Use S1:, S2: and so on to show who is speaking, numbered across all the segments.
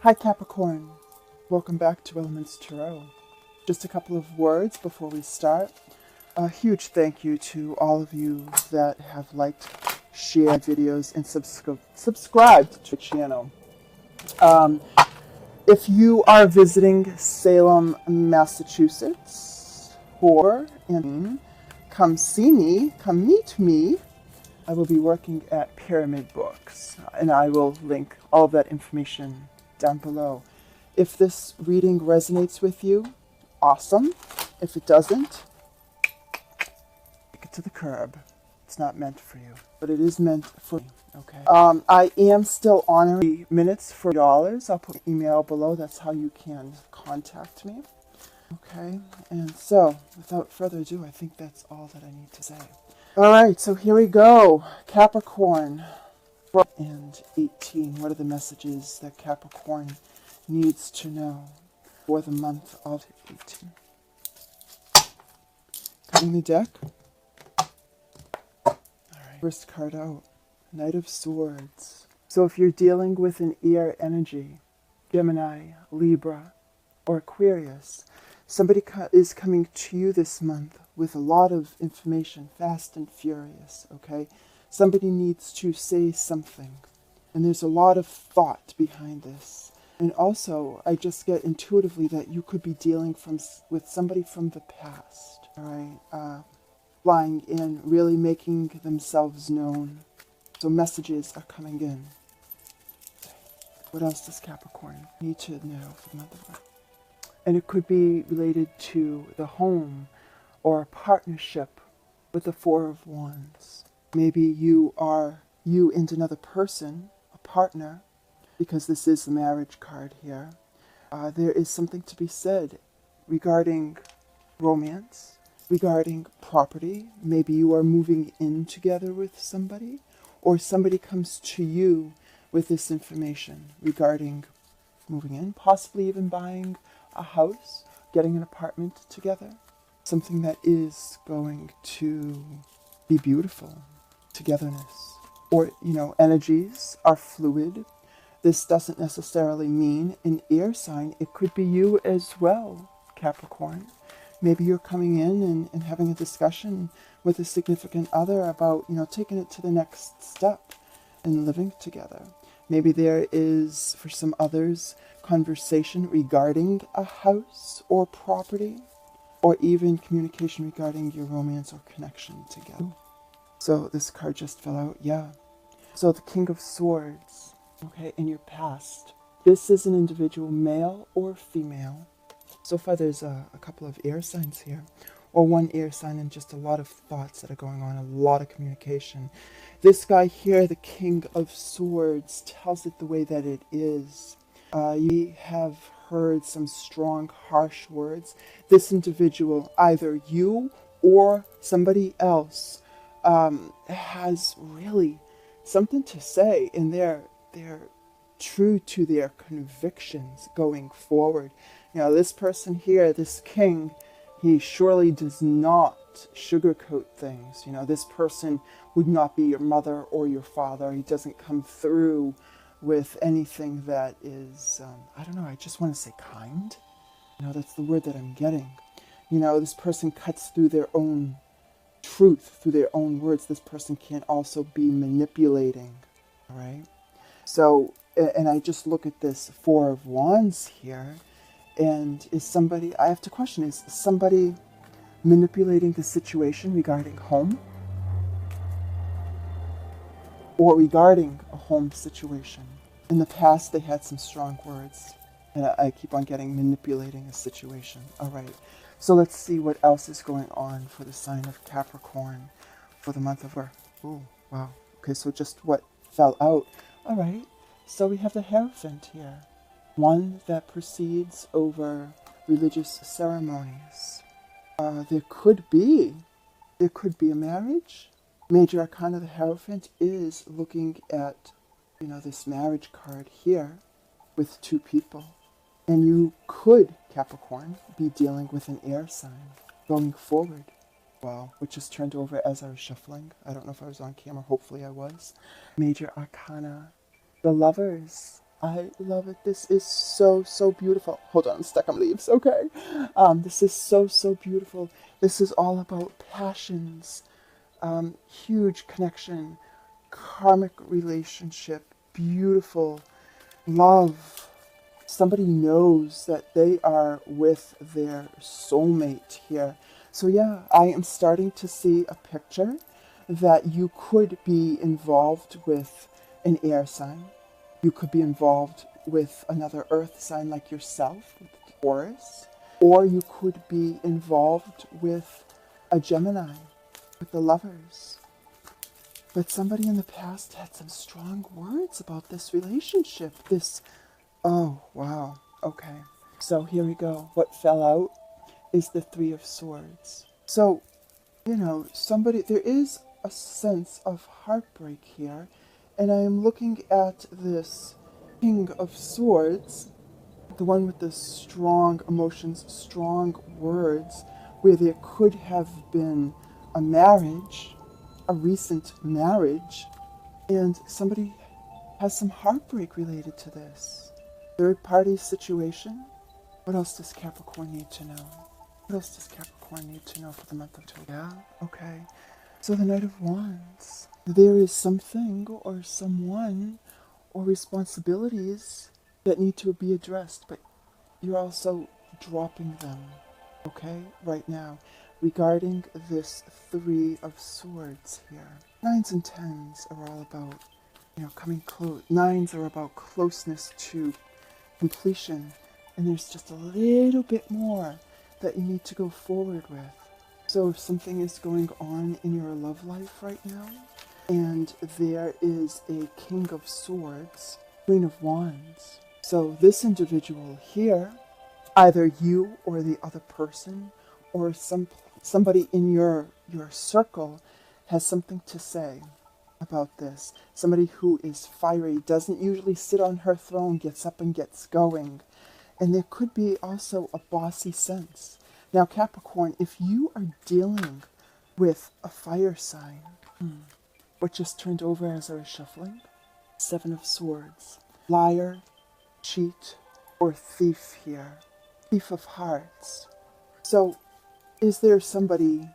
S1: Hi Capricorn, welcome back to Elements Tarot. Just a couple of words before we start. A huge thank you to all of you that have liked, shared videos, and subscribed to the channel. If you are visiting Salem, Massachusetts, come see me, come meet me. I will be working at Pyramid Books, and I will link all of that information down below. If this reading resonates with you, awesome. If it doesn't, kick it to the curb. It's not meant for you, but it is meant for me. Okay. I am still honoring minutes for $. I'll put an email below. That's how you can contact me. Okay. And so, without further ado, I think that's all that I need to say. All right. So here we go. Capricorn. And 18. What are the messages that Capricorn needs to know for the month of 18? Cutting the deck. All right. First card out. Knight of Swords. So if you're dealing with an air energy, Gemini, Libra, or Aquarius, somebody is coming to you this month with a lot of information, fast and furious, okay? Somebody needs to say something, and there's a lot of thought behind this. And also, I just get intuitively that you could be dealing with somebody from the past, all right? Flying in, really making themselves known. So messages are coming in. What else does Capricorn need to know for the month of March? And it could be related to the home or a partnership with the Four of Wands. Maybe you and another person, a partner, because this is the marriage card here. There is something to be said regarding romance, regarding property. Maybe you are moving in together with somebody, or somebody comes to you with this information regarding moving in, possibly even buying a house, getting an apartment together. Something that is going to be beautiful. Togetherness. Or, energies are fluid. This doesn't necessarily mean an air sign. It could be you as well, Capricorn. Maybe you're coming in and having a discussion with a significant other about, taking it to the next step and living together. Maybe there is, for some others, conversation regarding a house or property, or even communication regarding your romance or connection together. So this card just fell out, yeah. So the King of Swords, okay, in your past. This is an individual, male or female. So far there's a couple of air signs here, or one air sign, and just a lot of thoughts that are going on, a lot of communication. This guy here, the King of Swords, tells it the way that it is. You have heard some strong, harsh words. This individual, either you or somebody else, has really something to say, and they're true to their convictions going forward. This person here, this king, he surely does not sugarcoat things. This person would not be your mother or your father. He doesn't come through with anything that is, I just want to say kind. That's the word that I'm getting. This person cuts through their own truth, through their own words. This person can also be manipulating, all right? So, and I just look at this Four of Wands here, and I have to question, is somebody manipulating the situation regarding home? Or regarding a home situation? In the past, they had some strong words, and I keep on getting manipulating a situation. All right, so let's see what else is going on for the sign of Capricorn for the month of... Oh, wow. Okay, so just what fell out. All right, so we have the Hierophant here. One that proceeds over religious ceremonies. There could be a marriage. Major Arcana, the Hierophant, is looking at, this marriage card here with two people. And you could, Capricorn, be dealing with an air sign going forward. Wow, which just turned over as I was shuffling. I don't know if I was on camera. Hopefully I was. Major Arcana, the Lovers. I love it. This is so, so beautiful. Hold on, I'm stuck on leaves. Okay. This is so, so beautiful. This is all about passions, huge connection, karmic relationship, beautiful love. Somebody knows that they are with their soulmate here. So yeah, I am starting to see a picture that you could be involved with an air sign. You could be involved with another earth sign like yourself, with Taurus. Or you could be involved with a Gemini, with the lovers. But somebody in the past had some strong words about this relationship. Oh, wow. Okay. So here we go. What fell out is the Three of Swords. So, there is a sense of heartbreak here. And I am looking at this King of Swords, the one with the strong emotions, strong words, where there could have been a marriage, a recent marriage, and somebody has some heartbreak related to this. Third party situation. What else does Capricorn need to know? What else does Capricorn need to know for the month of October? Yeah, okay. So the Knight of Wands. There is something or someone or responsibilities that need to be addressed, but you're also dropping them, okay, right now, regarding this Three of Swords here. Nines and tens are all about, coming close. Nines are about closeness to completion, and there's just a little bit more that you need to go forward with. So if something is going on in your love life right now, and there is a King of Swords, Queen of Wands. So this individual here, either you or the other person, or somebody in your circle has something to say about this. Somebody who is fiery, doesn't usually sit on her throne, gets up and gets going. And there could be also a bossy sense. Now, Capricorn, if you are dealing with a fire sign, what just turned over as I was shuffling? Seven of Swords. Liar, cheat, or thief here. Thief of Hearts. So, is there somebody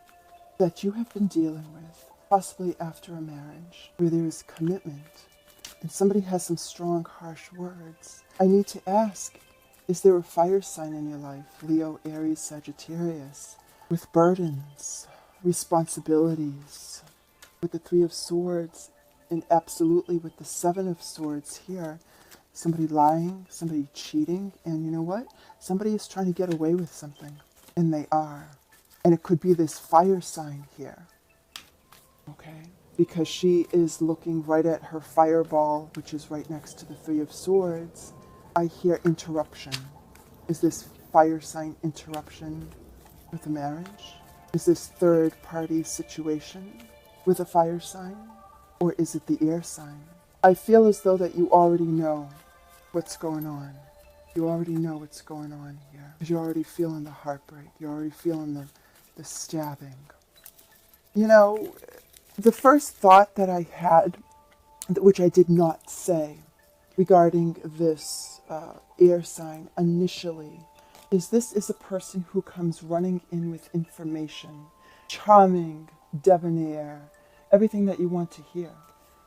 S1: that you have been dealing with, possibly after a marriage, where there is commitment, and somebody has some strong, harsh words? I need to ask, is there a fire sign in your life, Leo, Aries, Sagittarius, with burdens, responsibilities, with the Three of Swords, and absolutely with the Seven of Swords here? Somebody lying, somebody cheating, and you know what? Somebody is trying to get away with something, and they are. And it could be this fire sign here, okay? Because she is looking right at her fireball, which is right next to the Three of Swords. I hear interruption. Is this fire sign interruption with a marriage? Is this third party situation with a fire sign? Or is it the air sign? I feel as though that you already know what's going on. You already know what's going on here. Because you're already feeling the heartbreak. You're already feeling the stabbing. The first thought that I had, which I did not say, regarding this air sign initially, is this is a person who comes running in with information. Charming, debonair, everything that you want to hear.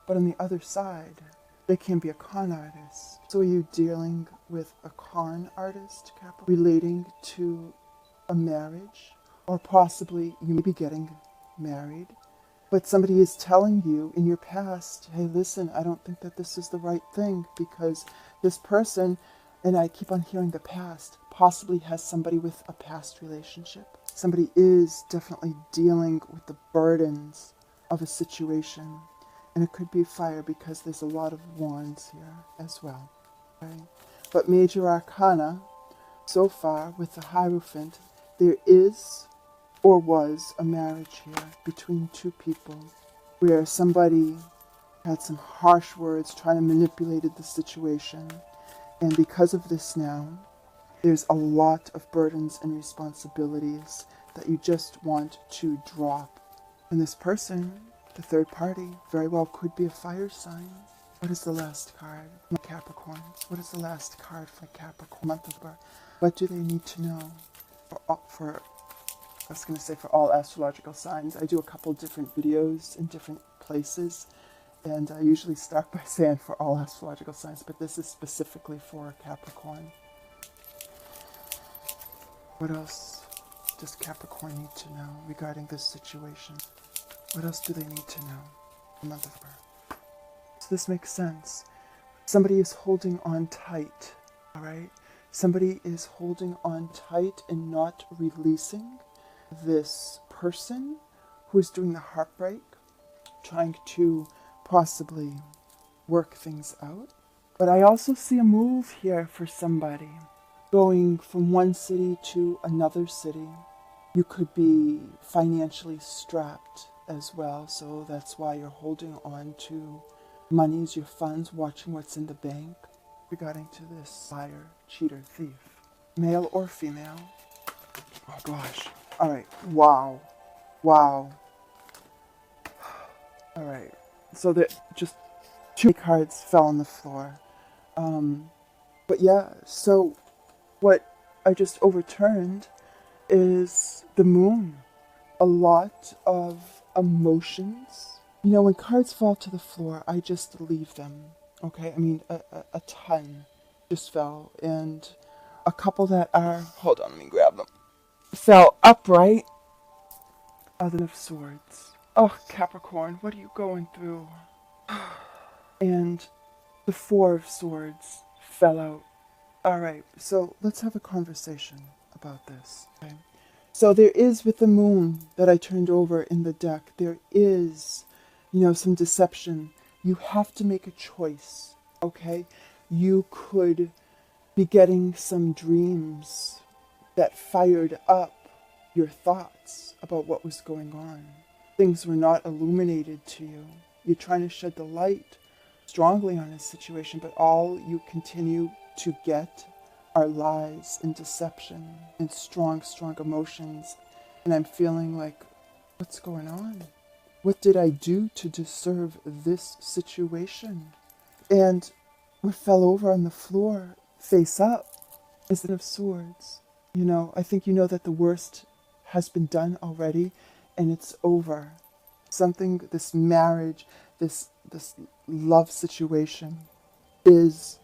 S1: But on the other side, they can be a con artist. So are you dealing with a con artist, Capricorn, relating to a marriage? Or possibly you may be getting married, but somebody is telling you in your past, hey, listen, I don't think that this is the right thing, because this person, and I keep on hearing the past, possibly has somebody with a past relationship. Somebody is definitely dealing with the burdens of a situation. And it could be fire, because there's a lot of wands here as well. Okay? But major arcana, so far with the Hierophant, there is or was a marriage here between two people where somebody had some harsh words, trying to manipulate the situation. And because of this now, there's a lot of burdens and responsibilities that you just want to drop. And this person, the third party, very well could be a fire sign. What is the last card? My Capricorn. What is the last card for Capricorn? Month of birth. What do they need to know? I was going to say for all astrological signs. I do a couple different videos in different places. And I usually start by saying for all astrological signs. But this is specifically for Capricorn. What else does Capricorn need to know regarding this situation? What else do they need to know? The month of birth. So this makes sense. Somebody is holding on tight, all right? Somebody is holding on tight and not releasing this person who is doing the heartbreak, trying to possibly work things out. But I also see a move here for somebody, going from one city to another city. You could be financially strapped as well, so that's why you're holding on to monies, your funds, watching what's in the bank regarding to this liar, cheater, thief, male or female. Oh gosh. All right. Wow. All right. So that just two cards fell on the floor. But yeah, so what I just overturned is the moon. A lot of emotions. You know, when cards fall to the floor, I just leave them. Okay? I mean, a ton just fell. And a couple that are, hold on, let me grab them, fell upright. Other of Swords. Oh, Capricorn, what are you going through? And the Four of Swords fell out. All right, so let's have a conversation about this. Okay. So there is, with the moon that I turned over in the deck, there is, some deception. You have to make a choice, okay? You could be getting some dreams that fired up your thoughts about what was going on. Things were not illuminated to you. You're trying to shed the light strongly on this situation, but all you continue to get are lies and deception and strong emotions. And I'm feeling like, what's going on? What did I do to deserve this situation? And what fell over on the floor, face up, is the Ten of Swords. I think you know that the worst has been done already, and it's over. Something, this marriage, this love situation is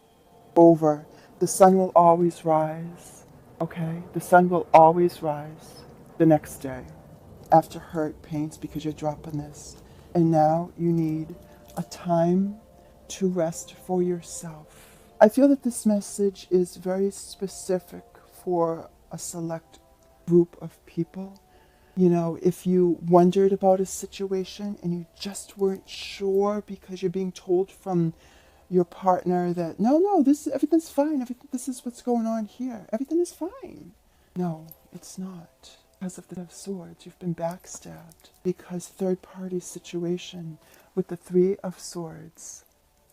S1: over. The sun will always rise, okay? The sun will always rise the next day after hurt, pains, because you're dropping this. And now you need a time to rest for yourself. I feel that this message is very specific for a select group of people. If you wondered about a situation and you just weren't sure because you're being told from your partner that, no, everything's fine. This is what's going on here. Everything is fine. No, it's not. Because of the Ten of Swords, you've been backstabbed. Because third-party situation with the Three of Swords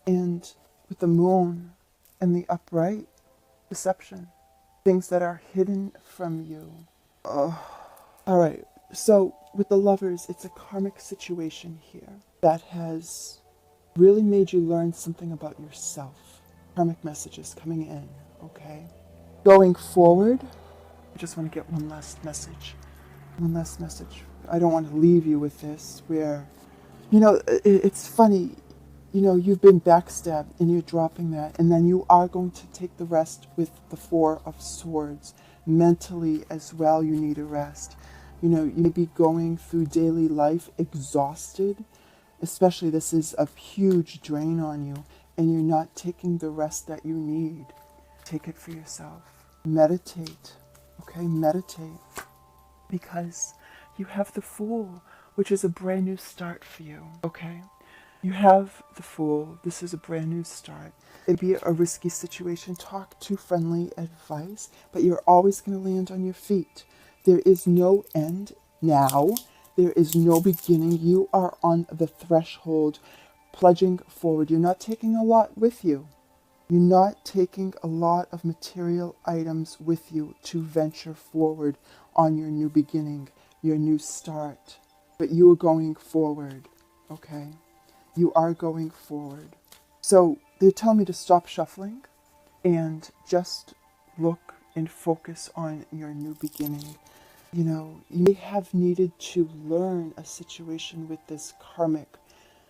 S1: and with the moon and the upright, deception. Things that are hidden from you. All right. So with the Lovers, it's a karmic situation here that has really made you learn something about yourself. Karmic messages coming in, okay? Going forward, I just want to get one last message. I don't want to leave you with this where, it's funny, you've been backstabbed and you're dropping that, and then you are going to take the rest with the Four of Swords. Mentally as well, you need a rest. You may be going through daily life exhausted, especially this is a huge drain on you, and you're not taking the rest that you need. Take it for yourself. Meditate, okay? Meditate. Because you have the Fool, which is a brand new start for you, okay? You have the Fool. This is a brand new start. It'd be a risky situation. Talk to friendly advice, but you're always going to land on your feet. There is no end now. There is no beginning. You are on the threshold, plunging forward. You're not taking a lot with you. You're not taking a lot of material items with you to venture forward on your new beginning, your new start. But you are going forward, okay? You are going forward. So they're telling me to stop shuffling and just look and focus on your new beginning. You know, you may have needed to learn a situation with this karmic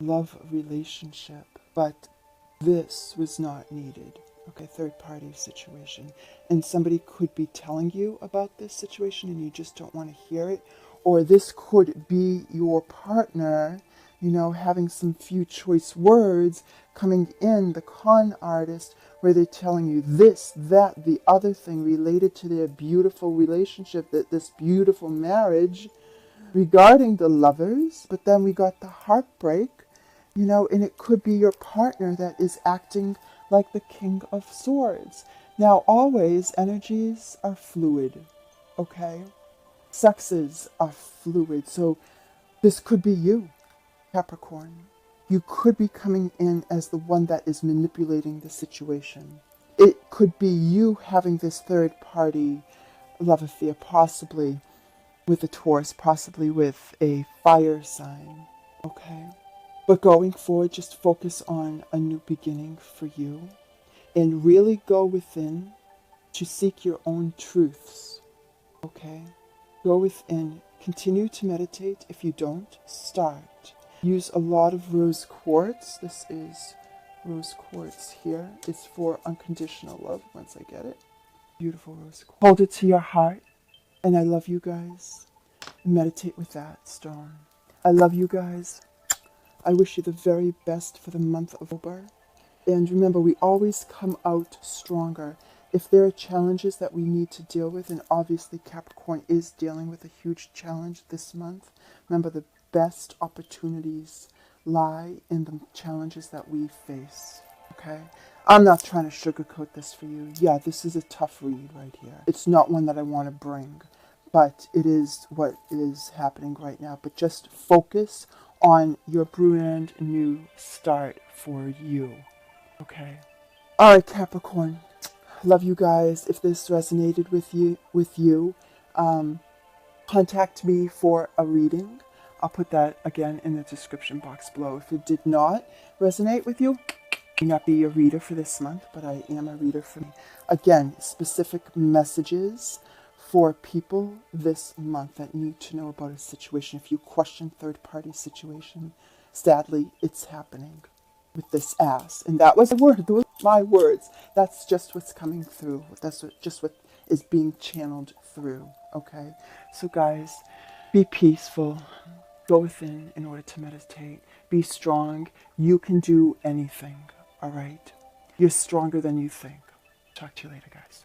S1: love relationship, but this was not needed. Okay, third party situation. And somebody could be telling you about this situation and you just don't want to hear it. Or this could be your partner, you know, having some few choice words coming in, the con artist, where they're telling you this, that, the other thing related to their beautiful relationship, that this beautiful marriage regarding the lovers. But then we got the heartbreak, you know, and it could be your partner that is acting like the King of Swords. Now, always energies are fluid, okay? Sexes are fluid. So this could be you, Capricorn. You could be coming in as the one that is manipulating the situation. It could be you having this third party love affair, possibly with a Taurus, possibly with a fire sign, okay? But going forward, just focus on a new beginning for you and really go within to seek your own truths, okay? Go within. Continue to meditate. If you don't, start. Use a lot of rose quartz. This is rose quartz here. It's for unconditional love once I get it. Beautiful rose quartz. Hold it to your heart. And I love you guys. Meditate with that stone. I love you guys. I wish you the very best for the month of October. And remember, we always come out stronger. If there are challenges that we need to deal with, and obviously Capricorn is dealing with a huge challenge this month, remember the best opportunities lie in the challenges that we face, okay? I'm not trying to sugarcoat this for you. Yeah, this is a tough read right here. It's not one that I want to bring, but it is what is happening right now. But just focus on your brand new start for you, okay? All right, Capricorn. Love you guys. If this resonated with you, contact me for a reading. I'll put that again in the description box below. If it did not resonate with you, I may not be a reader for this month, but I am a reader for me. Again, specific messages for people this month that need to know about a situation. If you question third-party situation, sadly, it's happening with this ass. And that was a word. Those were my words. That's just what's coming through. That's just what is being channeled through. Okay? So guys, be peaceful. Go within in order to meditate. Be strong. You can do anything. All right? You're stronger than you think. Talk to you later, guys.